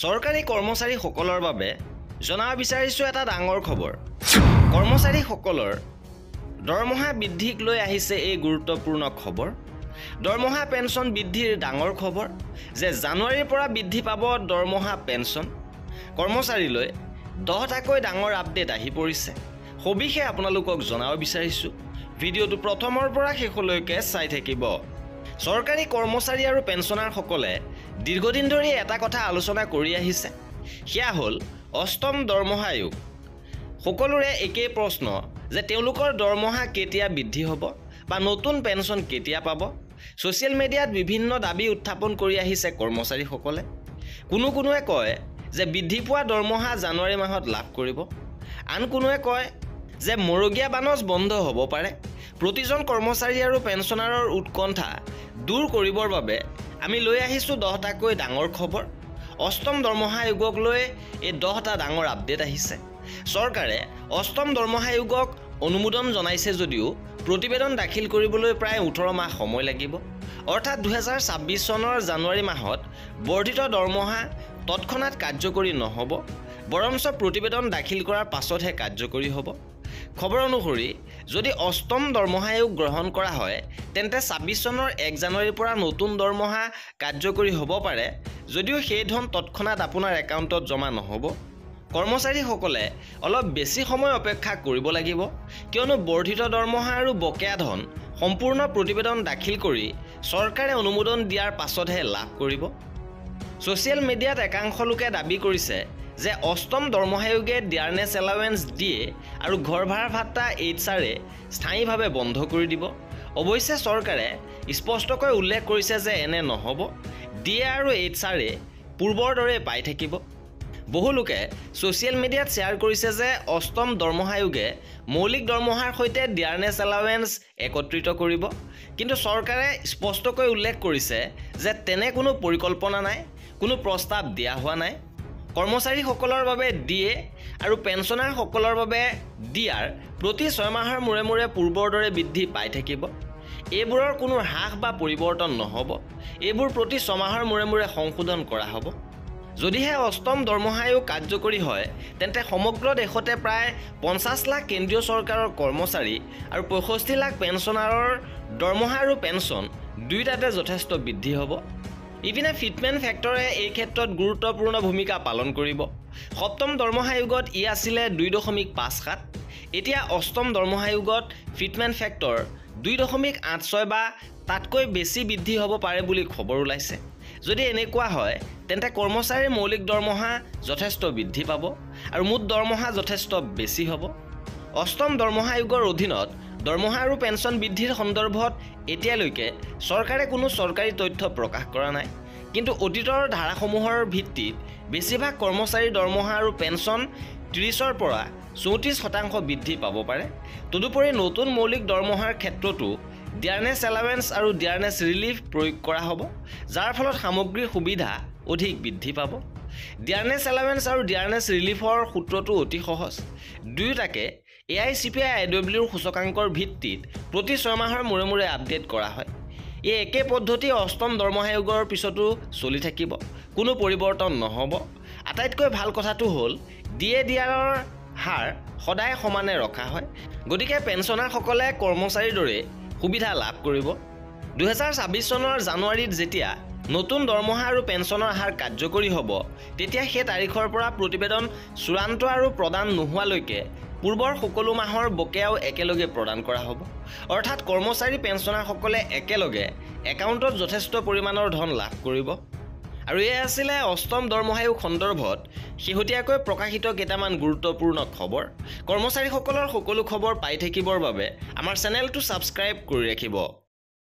চৰকাৰী কৰ্মচাৰীসকলৰ বাবে জনাব বিচাৰিছোঁ এটা ডাঙৰ খবৰ। কৰ্মচাৰীসকলৰ দৰমহা বৃদ্ধিক লৈ আহিছে এই গুৰুত্বপূৰ্ণ খবৰ। দৰমহা পেঞ্চন বৃদ্ধিৰ ডাঙৰ খবৰ যে জানুৱাৰীৰ পৰা বৃদ্ধি পাব দৰমহা পেঞ্চন। কৰ্মচাৰীলৈ 10টাকৈ ডাঙৰ আপডেট আহি পৰিছে। সবিশেষ আপোনালোকক জনাব বিচাৰিছোঁ। ভিডিঅ'টো প্ৰথমৰ পৰা শেষলৈকে চাই থাকিব। চৰকাৰী কৰ্মচাৰী আৰু পেঞ্চনাৰসকলে দীৰ্ঘদিন ধৰি এটা কথা আলোচনা কৰি আহিছে, সেয়া হ'ল অষ্টম দৰমহা আয়োগ। সকলোৰে একেই প্ৰশ্ন যে তেওঁলোকৰ দৰমহা কেতিয়া বৃদ্ধি হ'ব বা নতুন পেঞ্চন কেতিয়া পাব। ছ'চিয়েল মিডিয়াত বিভিন্ন দাবী উত্থাপন কৰি আহিছে কৰ্মচাৰীসকলে। কোনোৱে কয় যে বৃদ্ধি পোৱা দৰমহা জানুৱাৰী মাহত লাভ কৰিব, আন কোনোৱে কয় যে মৰগীয়া বানজ বন্ধ হ'ব পাৰে। প্ৰতিজন কৰ্মচাৰী আৰু পেঞ্চনাৰৰ উৎকণ্ঠা দূৰ কৰিবৰ বাবে আমি লৈ আহিছোঁ 10টাকৈ ডাঙৰ খবৰ। অষ্টম দৰমহা আয়োগক লৈ এই 10টা ডাঙৰ আপডেট আহিছে। চৰকাৰে অষ্টম দৰমহা আয়োগক অনুমোদন জনাইছে যদিও প্ৰতিবেদন দাখিল কৰিবলৈ প্ৰায় 18 মাহ সময় লাগিব। অৰ্থাৎ 2026 চনৰ জানুৱাৰী মাহত বৰ্ধিত দৰমহা তৎক্ষণাত কাৰ্যকৰী নহ'ব, বৰঞ্চ প্ৰতিবেদন দাখিল কৰাৰ পাছতহে কাৰ্যকৰী হ'ব। খবৰ অনুসৰি যদি অষ্টম দৰমহা আয়োগ গ্ৰহণ কৰা হয় তেন্তে 26 চনৰ 1 জানুৱাৰীৰ পৰা নতুন দৰমহা কাৰ্যকৰী হ'ব পাৰে, যদিও সেই ধন তৎক্ষণাত আপোনাৰ একাউণ্টত জমা নহ'ব। কৰ্মচাৰীসকলে অলপ বেছি সময় অপেক্ষা কৰিব লাগিব, কিয়নো বৰ্ধিত দৰমহা আৰু বকেয়া ধন সম্পূৰ্ণ প্ৰতিবেদন দাখিল কৰি চৰকাৰে অনুমোদন দিয়াৰ পাছতহে লাভ কৰিব। ছ'চিয়েল মিডিয়াত একাংশ লোকে দাবী কৰিছে যে অষ্টম দৰমহা আয়োগে ডিয়াৰনেছ এলাৱেঞ্চ দিয়ে আৰু ঘৰ ভাড়া ভাত্তা HR-এ স্থায়ীভাৱে বন্ধ কৰি দিব। অৱশ্যে চৰকাৰে স্পষ্টকৈ উল্লেখ কৰিছে যে এনে নহ'ব, DA আৰু HR-এ পূৰ্বৰ দৰে পাই থাকিব। বহু লোকে ছ'চিয়েল মিডিয়াত শ্বেয়াৰ কৰিছে যে অষ্টম দৰমহা আয়োগে মৌলিক দৰমহাৰ সৈতে ডিয়াৰনেছ এলাৱেঞ্চ একত্ৰিত কৰিব, কিন্তু চৰকাৰে স্পষ্টকৈ উল্লেখ কৰিছে যে তেনে কোনো পৰিকল্পনা নাই, কোনো প্ৰস্তাৱ দিয়া হোৱা নাই। কৰ্মচাৰীসকলৰ বাবে DA আৰু পেঞ্চনাৰসকলৰ বাবে DR প্ৰতি 6 মাহৰ মূৰে মূৰে পূৰ্বৰ দৰে বৃদ্ধি পাই থাকিব। এইবোৰৰ কোনো হ্ৰাস বা পৰিৱৰ্তন নহ'ব, এইবোৰ প্ৰতি 6 মাহৰ মূৰে মূৰে সংশোধন কৰা হ'ব। যদিহে অষ্টম দৰমহা আয়োগ কাৰ্যকৰী হয় তেন্তে সমগ্ৰ দেশতে প্ৰায় 50 লাখ কেন্দ্ৰীয় চৰকাৰৰ কৰ্মচাৰী আৰু 65 লাখ পেঞ্চনাৰৰ দৰমহা আৰু পেঞ্চন দুয়োটাতে যথেষ্ট বৃদ্ধি হ'ব। ইপিনে ফিটমেণ্ট ফেক্টৰে এই ক্ষেত্ৰত গুৰুত্বপূৰ্ণ ভূমিকা পালন কৰিব। সপ্তম দৰমহা আয়োগত ই আছিলে 2.57, এতিয়া অষ্টম দৰমহা আয়োগত ফিটমেণ্ট ফেক্টৰ 2.86 বা তাতকৈ বেছি বৃদ্ধি হ'ব পাৰে বুলি খবৰ ওলাইছে। যদি এনেকুৱা হয় তেন্তে কৰ্মচাৰীৰ মৌলিক দৰমহা যথেষ্ট বৃদ্ধি পাব আৰু মুঠ দৰমহা যথেষ্ট বেছি হ'ব। অষ্টম দৰমহা আয়োগৰ অধীনত দৰমহা আৰু পেঞ্চন বৃদ্ধিৰ সন্দৰ্ভত এতিয়ালৈকে চৰকাৰে কোনো চৰকাৰী তথ্য প্ৰকাশ কৰা নাই, কিন্তু অতীতৰ ধাৰাসমূহৰ ভিত্তিত বেছিভাগ কৰ্মচাৰীৰ দৰমহা আৰু পেঞ্চন 30ৰ পৰা 34% বৃদ্ধি পাব পাৰে। তদুপৰি নতুন মৌলিক দৰমহাৰ ক্ষেত্ৰতো ডিয়াৰনেছ এলাৱেঞ্চ আৰু ডিয়াৰনেছ ৰিলিফ প্ৰয়োগ কৰা হ'ব, যাৰ ফলত সামগ্ৰীৰ সুবিধা অধিক বৃদ্ধি পাব। ডিয়াৰনেছ এলাৱেঞ্চ আৰু ডিয়াৰনেছ ৰিলিফৰ সূত্ৰটো অতি সহজ। দুয়োটাকে AICPI-IWৰ সূচকাংকৰ ভিত্তিত প্ৰতি 6 মাহৰ মূৰে মূৰে আপডেট কৰা হয়। এই একে পদ্ধতি অষ্টম দৰমহা আয়োগৰ পিছতো চলি থাকিব, কোনো পৰিৱৰ্তন নহ'ব। আটাইতকৈ ভাল কথাটো হ'ল DA-DR-ৰ হাৰ সদায় সমানে ৰখা হয়, গতিকে পেঞ্চনাৰসকলে কৰ্মচাৰীৰ দৰে সুবিধা লাভ কৰিব। 2026 চনৰ জানুৱাৰীত যেতিয়া নতুন দৰমহা আৰু পেঞ্চনৰ হাৰ কাৰ্যকৰী হ'ব তেতিয়া সেই তাৰিখৰ পৰা প্ৰতিবেদন চূড়ান্ত আৰু প্ৰদান নোহোৱালৈকে পূৰ্বৰ সকলো মাহৰ বকেয়াও একেলগে প্ৰদান কৰা হ'ব। অৰ্থাৎ কৰ্মচাৰী পেঞ্চনাৰসকলে একেলগে একাউণ্টত যথেষ্ট পৰিমাণৰ ধন লাভ কৰিব। আৰু এয়া আছিলে অষ্টম দৰমহা আয়োগ সন্দৰ্ভত শেহতীয়াকৈ প্ৰকাশিত কেইটামান গুৰুত্বপূৰ্ণ খবৰ। কৰ্মচাৰীসকলৰ সকলো খবৰ পাই থাকিবৰ বাবে আমাৰ চেনেলটো ছাবস্ক্ৰাইব কৰি ৰাখিব।